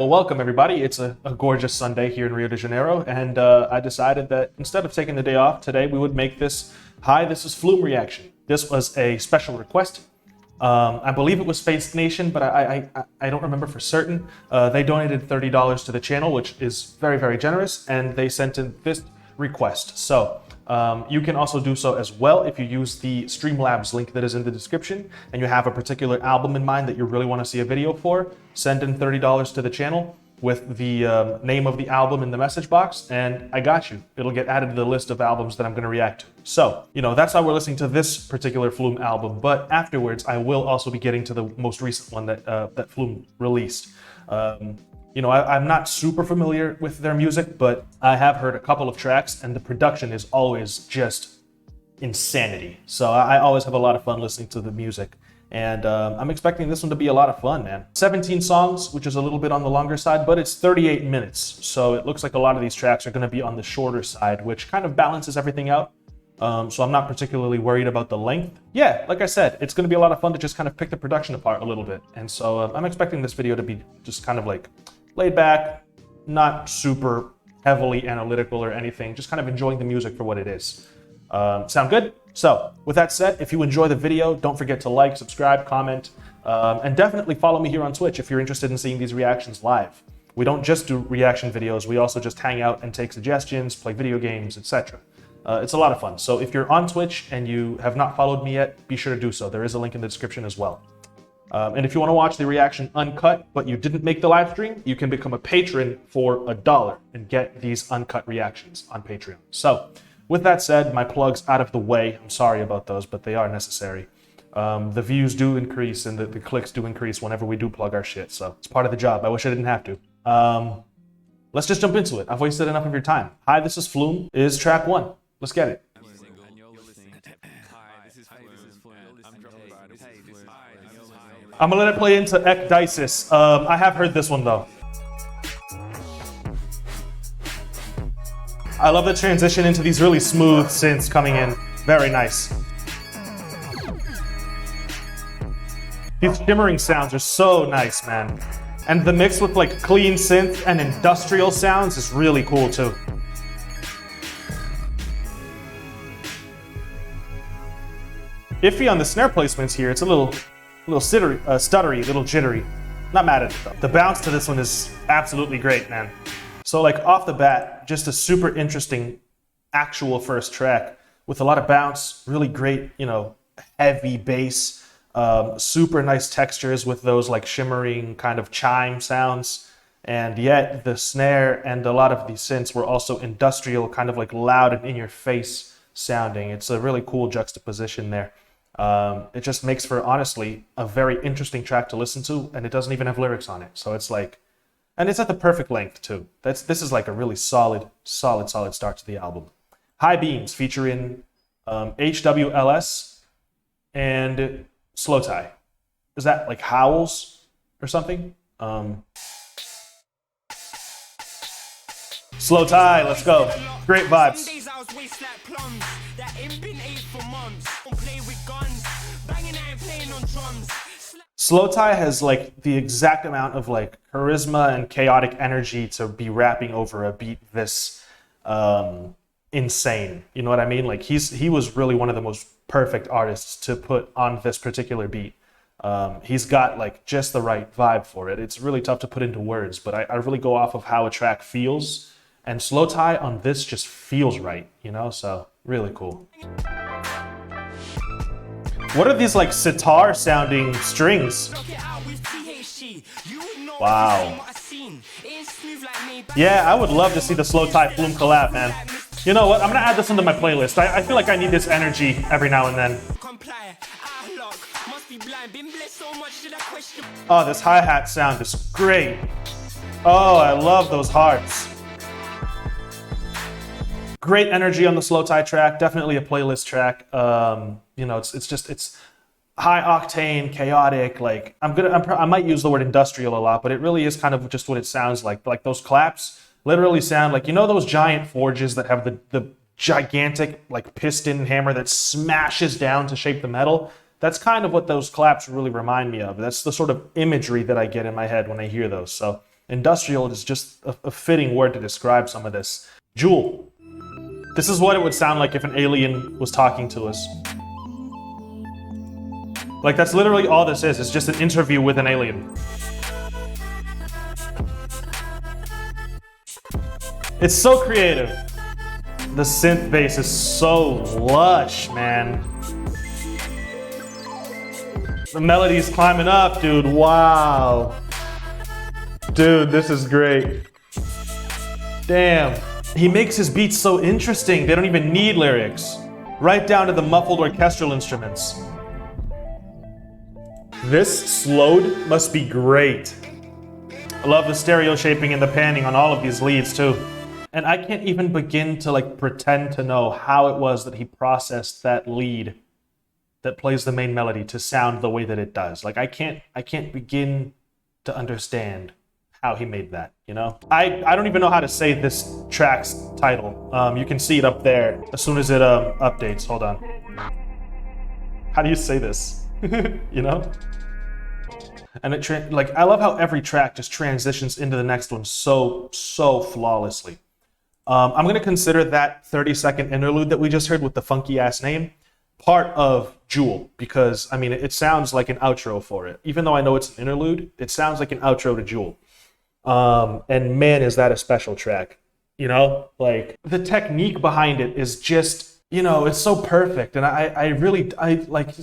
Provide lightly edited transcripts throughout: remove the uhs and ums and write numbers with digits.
well, welcome everybody. It's a gorgeous Sunday here in Rio de Janeiro, and I decided that instead of taking the day off today, we would make this Hi, this is Flume reaction. This was a special request. I believe it was Space Nation, but I don't remember for certain. They donated $30 to the channel, which is very, very generous, and they sent in this request. So you can also do so as well if you use the Streamlabs link that is in the description, and you have a particular album in mind that you really want to see a video for. Send in $30 to the channel with the name of the album in the message box, and I got you. It'll get added to the list of albums that I'm going to react to. So, that's how we're listening to this particular Flume album, but afterwards I will also be getting to the most recent one that Flume released. I'm not super familiar with their music, but I have heard a couple of tracks, and the production is always just insanity. So I always have a lot of fun listening to the music. And I'm expecting this one to be a lot of fun, man. 17 songs, which is a little bit on the longer side, but it's 38 minutes. So it looks like a lot of these tracks are going to be on the shorter side, which kind of balances everything out. So I'm not particularly worried about the length. Yeah, like I said, it's going to be a lot of fun to just kind of pick the production apart a little bit. And so I'm expecting this video to be just kind of like laid back, not super heavily analytical or anything, just kind of enjoying the music for what it is. Sound good? So, with that said, if you enjoy the video, don't forget to like, subscribe, comment, and definitely follow me here on Twitch if you're interested in seeing these reactions live. We don't just do reaction videos, we also just hang out and take suggestions, play video games, etc. It's a lot of fun. So if you're on Twitch and you have not followed me yet, be sure to do so. There is a link in the description as well. And if you want to watch the reaction uncut, but you didn't make the live stream, you can become a patron for $1 and get these uncut reactions on Patreon. So, with that said, my plugs out of the way. I'm sorry about those, but they are necessary. The views do increase and the clicks do increase whenever we do plug our shit, so it's part of the job. I wish I didn't have to. Let's just jump into it. I've wasted enough of your time. Hi, this is Flume is track 1. Let's get it. I'm gonna let it play into Ecdysis. I have heard this one though. I love the transition into these really smooth synths coming in. Very nice. These shimmering sounds are so nice, man. And the mix with like clean synth and industrial sounds is really cool too. Iffy on the snare placements here. It's a little stuttery, a little jittery. Not mad at it though. The bounce to this one is absolutely great, man. So like off the bat, just a super interesting actual first track with a lot of bounce, really great, heavy bass, super nice textures with those like shimmering kind of chime sounds. And yet the snare and a lot of these synths were also industrial, kind of like loud and in your face sounding. It's a really cool juxtaposition there. It just makes for, honestly, a very interesting track to listen to, and it doesn't even have lyrics on it. So it's like, and it's at the perfect length too. This is like a really solid start to the album. High Beams featuring HWLS and Slow Tie. Is that like Howls or something? Slow Tie, let's go. Great vibes. Slow Tie has like the exact amount of like charisma and chaotic energy to be rapping over a beat this insane. You know what I mean? Like he was really one of the most perfect artists to put on this particular beat. He's got like just the right vibe for it. It's really tough to put into words, but I really go off of how a track feels, and Slow Tie on this just feels right, so really cool. What are these like sitar sounding strings? Wow. Yeah, I would love to see the Slow Tie Flume collab, man. You know what? I'm gonna add this into my playlist. I feel like I need this energy every now and then. Oh, this hi-hat sound is great. Oh, I love those hearts. Great energy on the Slow Tie track. Definitely a playlist track. It's high octane, chaotic. Like I might use the word industrial a lot, but it really is kind of just what it sounds like. Like those claps literally sound like, those giant forges that have the gigantic like piston hammer that smashes down to shape the metal. That's kind of what those claps really remind me of. That's the sort of imagery that I get in my head when I hear those. So Industrial is just a fitting word to describe some of this. Jewel. This is what it would sound like if an alien was talking to us. Like, that's literally all this is. It's just an interview with an alien. It's so creative. The synth bass is so lush, man. The melody's climbing up, dude. Wow. Dude, this is great. Damn. He makes his beats so interesting. They don't even need lyrics. Right down to the muffled orchestral instruments. This slowed must be great. I love the stereo shaping and the panning on all of these leads too. And I can't even begin to like pretend to know how it was that he processed that lead that plays the main melody to sound the way that it does. Like I can't begin to understand how he made that, you know? I don't even know how to say this track's title. You can see it up there as soon as it updates. Hold on. How do you say this? You know? And it like I love how every track just transitions into the next one so flawlessly. I'm gonna consider that 30-second interlude that we just heard with the funky ass name part of Jewel, because I mean it sounds like an outro for it. Even though I know it's an interlude, it sounds like an outro to Jewel. And man, is that a special track, you know? Like the technique behind it is just, you know, it's so perfect. And I really like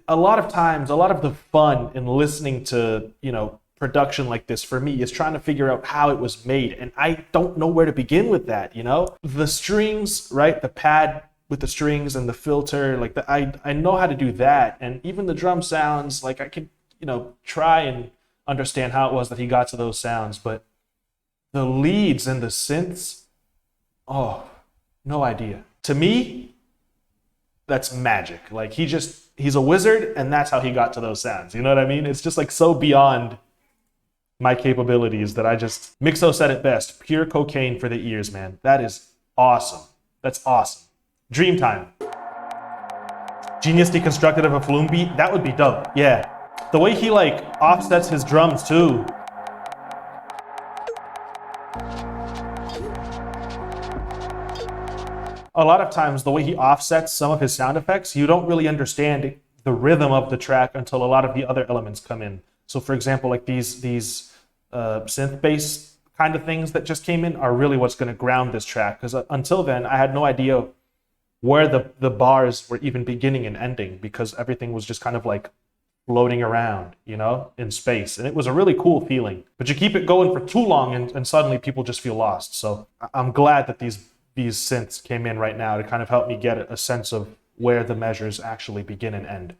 a lot of times, a lot of the fun in listening to, you know, production like this for me is trying to figure out how it was made. And I don't know where to begin with that, you know? The strings, right? The pad with the strings and the filter, like I know how to do that. And even the drum sounds, like I could, you know, try and understand how it was that he got to those sounds, but the leads and the synths, oh, no idea. To me, that's magic. Like he's a wizard and that's how he got to those sounds. You know what I mean? It's just like so beyond my capabilities that I just, Mixo said it best, pure cocaine for the ears, man. That is awesome. That's awesome. Dream time. Genius deconstructed of a Flume beat, that would be dope. Yeah. The way he like offsets his drums too. A lot of times the way he offsets some of his sound effects, you don't really understand the rhythm of the track until a lot of the other elements come in. So for example, like these synth bass kind of things that just came in are really what's going to ground this track. Because until then, I had no idea where the bars were even beginning and ending, because everything was just kind of like floating around, you know, in space. And it was a really cool feeling. But you keep it going for too long and suddenly people just feel lost. So I'm glad that these synths came in right now to kind of help me get a sense of where the measures actually begin and end.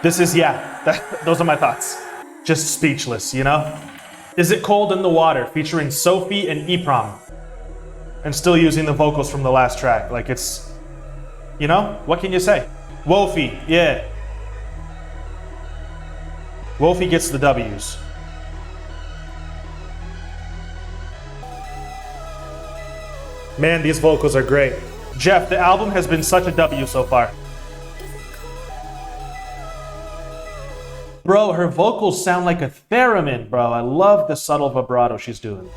This is, yeah, those are my thoughts. Just speechless, you know? Is It Cold in the Water, featuring Sophie and Eprom. And still using the vocals from the last track. Like it's, you know, what can you say? Wofi, yeah. Wofi gets the W's. Man, these vocals are great. Jeff, the album has been such a W so far. Bro, her vocals sound like a theremin, bro. I love the subtle vibrato she's doing.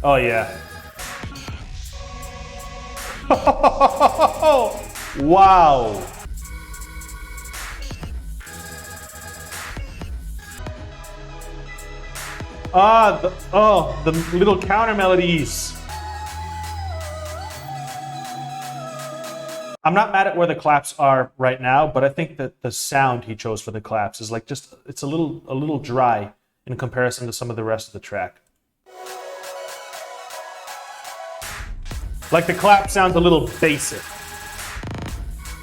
Oh, yeah. Wow. The little counter melodies. I'm not mad at where the claps are right now, but I think that the sound he chose for the claps is like just it's a little dry in comparison to some of the rest of the track. Like the clap sounds a little basic.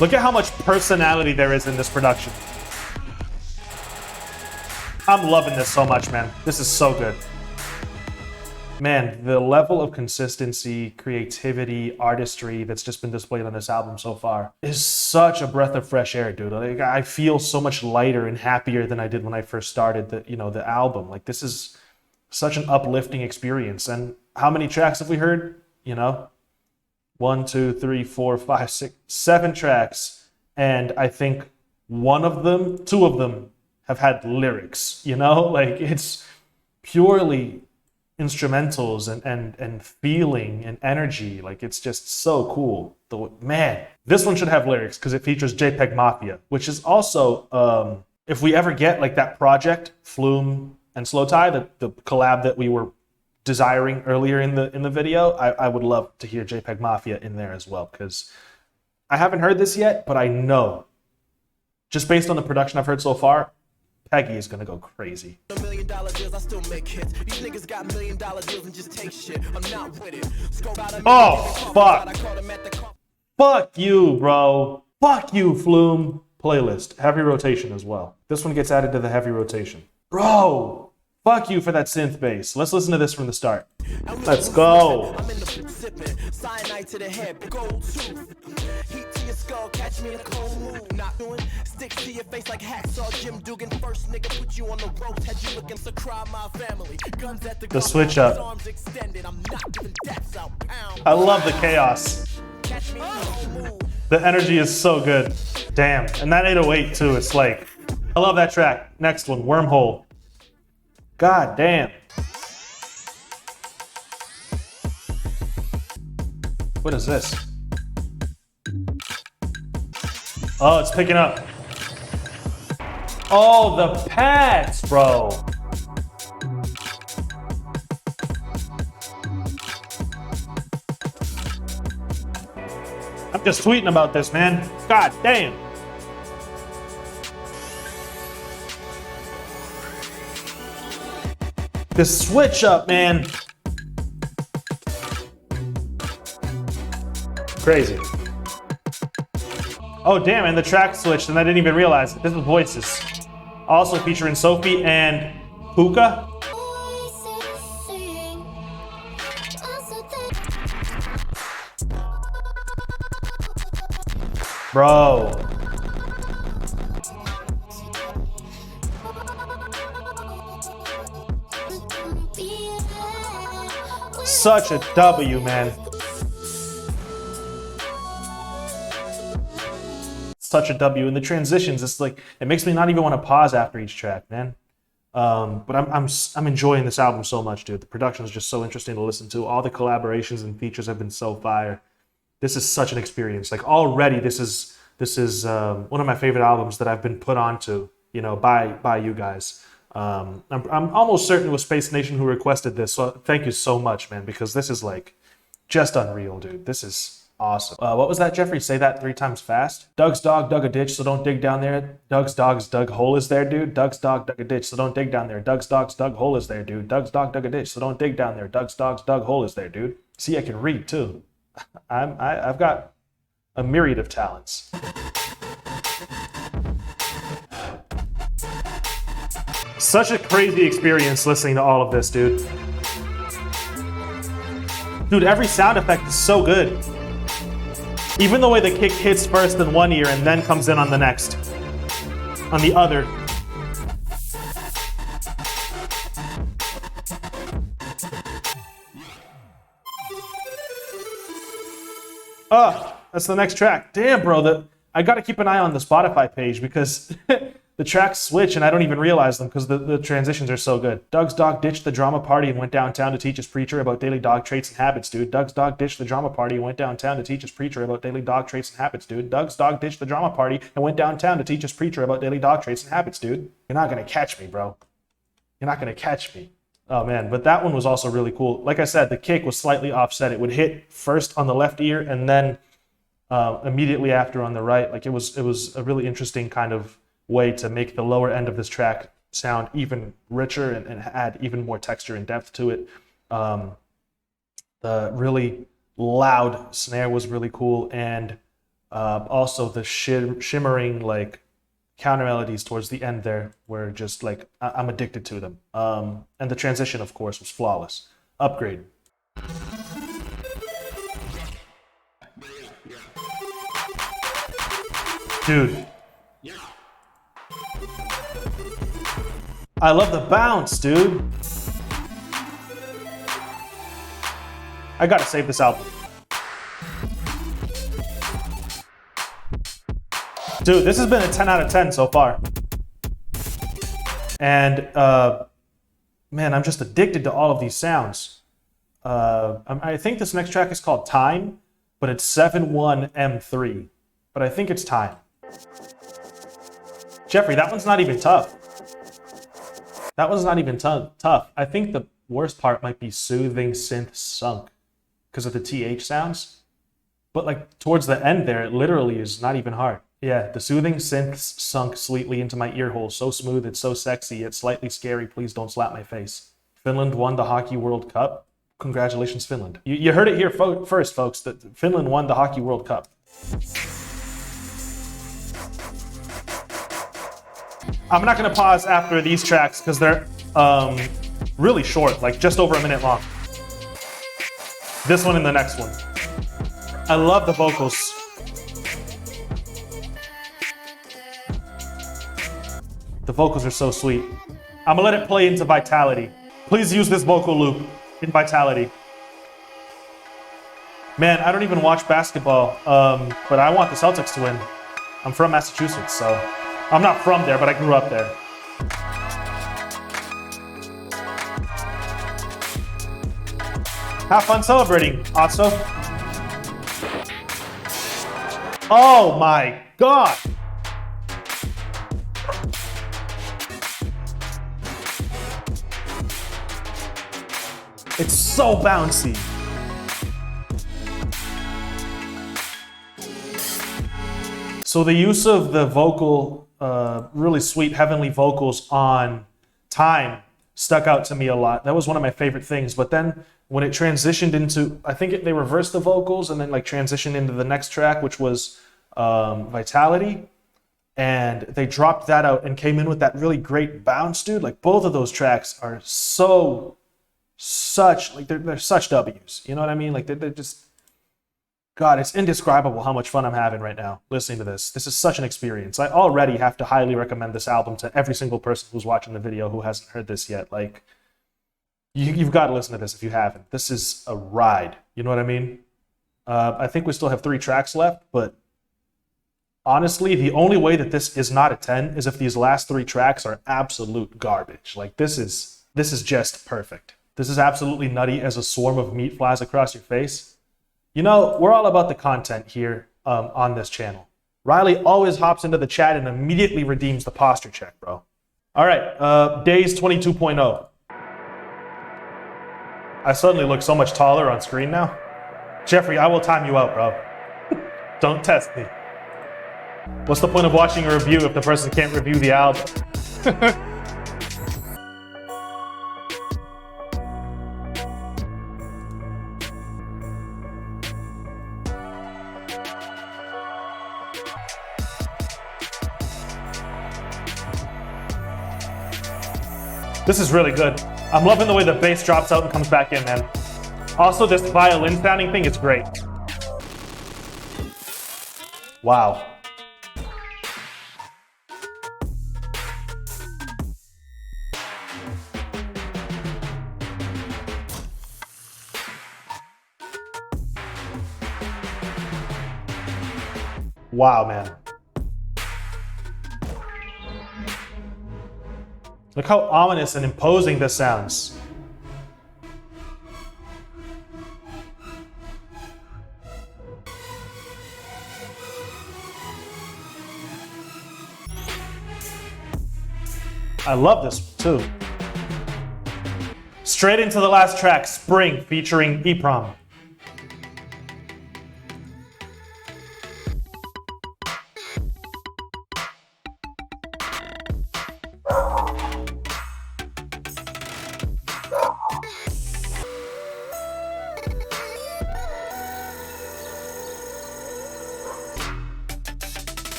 Look at how much personality there is in this production. I'm loving this so much, man. This is so good. Man, the level of consistency, creativity, artistry that's just been displayed on this album so far is such a breath of fresh air, dude. Like, I feel so much lighter and happier than I did when I first started the album. Like, this is such an uplifting experience. And how many tracks have we heard? 1, 2, 3, 4, 5, 6, 7 tracks. And I think two of them have had lyrics, Like, it's purely instrumentals and feeling and energy. Like, it's just so cool. Man, this one should have lyrics because it features JPEG Mafia, which is also, if we ever get like that project, Flume and Slow Tie, the collab that we were desiring earlier in the video, I would love to hear JPEG Mafia in there as well, because I haven't heard this yet, but I know, just based on the production I've heard so far, Peggy is gonna go crazy. $1 million deals, I still make hits. These niggas got $1 million deals and just take shit. I'm not with it. Oh, fuck. Fuck you, bro. Fuck you, Flume. Playlist. Heavy rotation as well. This one gets added to the heavy rotation. Bro, fuck you for that synth bass. Let's listen to this from the start. Let's go. Cyanide to the head, gold tooth. Heat to your skull, catch me in a cold mood. Not doing sticks to your face like hacksaw Jim Dugan. First nigga put you on the ropes, had you looking so cry my family. Guns at the switch up. Arms extended. I'm not giving deaths out. I love the chaos. The energy is so good. Damn. And that 808 too, it's like, I love that track. Next one, Wormhole. God damn. What is this? Oh, it's picking up. Oh, the pads, bro. I'm just tweeting about this, man. God damn. The switch up, man. Crazy. Oh, damn, and the track switched, and I didn't even realize it. This was Voices. Also featuring Sophie and Puka. Bro. Such a W, man. Such a W. And the transitions, it's like, it makes me not even want to pause after each track, man. But I'm enjoying this album so much, dude. The production is just so interesting to listen to. All the collaborations and features have been so fire. This is such an experience. Like, already, this is one of my favorite albums that I've been put onto, by you guys. I'm almost certain it was Space Nation who requested this. So thank you so much, man, because this is like just unreal, dude. This is awesome. What was that, Jeffrey? Say that 3 times fast. Doug's dog dug a ditch, so don't dig down there. Doug's dog's dug hole is there, dude. Doug's dog dug a ditch, so don't dig down there. Doug's dog's dug hole is there, dude. Doug's dog dug a ditch, so don't dig down there. Doug's dog's dug hole is there, dude. See, I can read too. I've got a myriad of talents. Such a crazy experience listening to all of this, dude. Dude, every sound effect is so good. Even the way the kick hits first in one ear and then comes in on the next. On the other. Oh, that's the next track. Damn, bro, I gotta keep an eye on the Spotify page because the tracks switch and I don't even realize them because the transitions are so good. Doug's dog ditched the drama party and went downtown to teach his preacher about daily dog traits and habits, dude. Doug's dog ditched the drama party and went downtown to teach his preacher about daily dog traits and habits, dude. Doug's dog ditched the drama party and went downtown to teach his preacher about daily dog traits and habits, dude. You're not gonna catch me, bro. You're not gonna catch me. Oh man, but that one was also really cool. Like I said, the kick was slightly offset. It would hit first on the left ear and then immediately after on the right. Like it was a really interesting kind of way to make the lower end of this track sound even richer and add even more texture and depth to it. The really loud snare was really cool, and also the shimmering like counter melodies towards the end there were just like I'm addicted to them. And the transition, of course, was flawless. Upgrade. Dude. I love the bounce, dude. I gotta save this album. Dude, this has been a 10 out of 10 so far. And, man, I'm just addicted to all of these sounds. I think this next track is called Time, but it's 7-1-M3. But I think it's Time. Jeffrey, that one's not even tough. That one's not even tough. I think the worst part might be Soothing Synth Sunk because of the TH sounds. But like towards the end there, it literally is not even hard. Yeah, the soothing synths sunk sweetly into my ear hole. So smooth, it's so sexy, yet slightly scary. Please don't slap my face. Finland won the Hockey World Cup. Congratulations, Finland. You heard it here first, folks, that Finland won the Hockey World Cup. I'm not going to pause after these tracks because they're really short, like just over a minute long. This one and the next one. I love the vocals. The vocals are so sweet. I'm gonna let it play into Vitality. Please use this vocal loop in Vitality. Man, I don't even watch basketball, but I want the Celtics to win. I'm from Massachusetts, so I'm not from there, but I grew up there. Have fun celebrating, Otso. Oh my God. It's so bouncy. So the use of the vocal, really sweet heavenly vocals on Time stuck out to me a lot. That was one of my favorite things. But then when it transitioned into, I think they reversed the vocals and then like transitioned into the next track, which was Vitality. And they dropped that out and came in with that really great bounce, dude. Like both of those tracks are they're such W's. You know what I mean? Like they're just, God, it's indescribable how much fun I'm having right now listening to this. This is such an experience. I already have to highly recommend this album to every single person who's watching the video who hasn't heard this yet. Like, you've got to listen to this if you haven't. This is a ride. You know what I mean? I think we still have 3 tracks left, but honestly, the only way that this is not a 10 is if these last 3 tracks are absolute garbage. Like, this is just perfect. This is absolutely nutty as a swarm of meat flies across your face. You know, we're all about the content here on this channel. Riley always hops into the chat and immediately redeems the posture check, bro. All right, Days 22.0. I suddenly look so much taller on screen now. Jeffrey, I will time you out, bro. Don't test me. What's the point of watching a review if the person can't review the album? This is really good. I'm loving the way the bass drops out and comes back in, man. Also, this violin sounding thing is great. Wow. Wow, man. Look how ominous and imposing this sounds. I love this one too. Straight into the last track, Spring, featuring EPROM.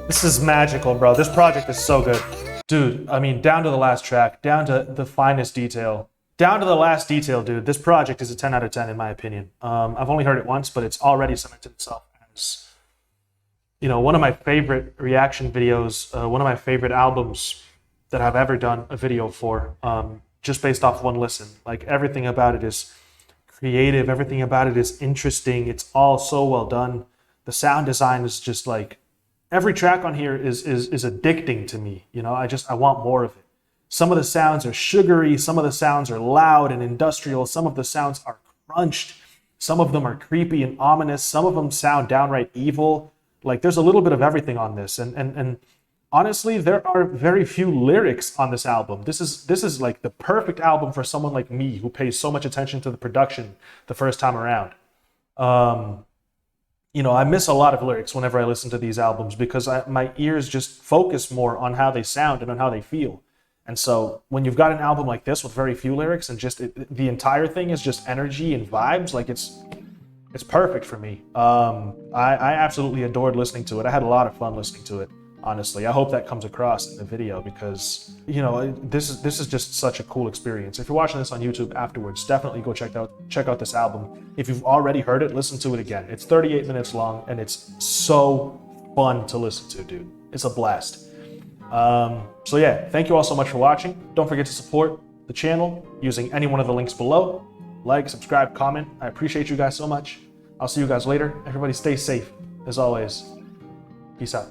This is magical, bro. This project is so good. Dude, I mean, down to the last track, down to the finest detail. Down to the last detail, dude. This project is a 10 out of 10 in my opinion. I've only heard it once, but it's already cemented itself as, you know, one of my favorite reaction videos, one of my favorite albums that I've ever done a video for, just based off one listen. Like, everything about it is creative, everything about it is interesting. It's all so well done. The sound design is just like, every track on here is addicting to me. You know, I want more of it. Some of the sounds are sugary, some of the sounds are loud and industrial, some of the sounds are crunched, some of them are creepy and ominous, some of them sound downright evil. Like, there's a little bit of everything on this, and honestly, there are very few lyrics on this album. This is like the perfect album for someone like me who pays so much attention to the production the first time around. You know, I miss a lot of lyrics whenever I listen to these albums because my ears just focus more on how they sound and on how they feel. And so when you've got an album like this with very few lyrics and just the entire thing is just energy and vibes, like it's perfect for me. I absolutely adored listening to it. I had a lot of fun listening to it, honestly. I hope that comes across in the video because, you know, this is just such a cool experience. If you're watching this on YouTube afterwards, definitely go check out this album. If you've already heard it, listen to it again. It's 38 minutes long and it's so fun to listen to, dude. It's a blast. So yeah, thank you all so much for watching. Don't forget to support the channel using any one of the links below. Like, subscribe, comment. I appreciate you guys so much. I'll see you guys later. Everybody stay safe. As always, peace out.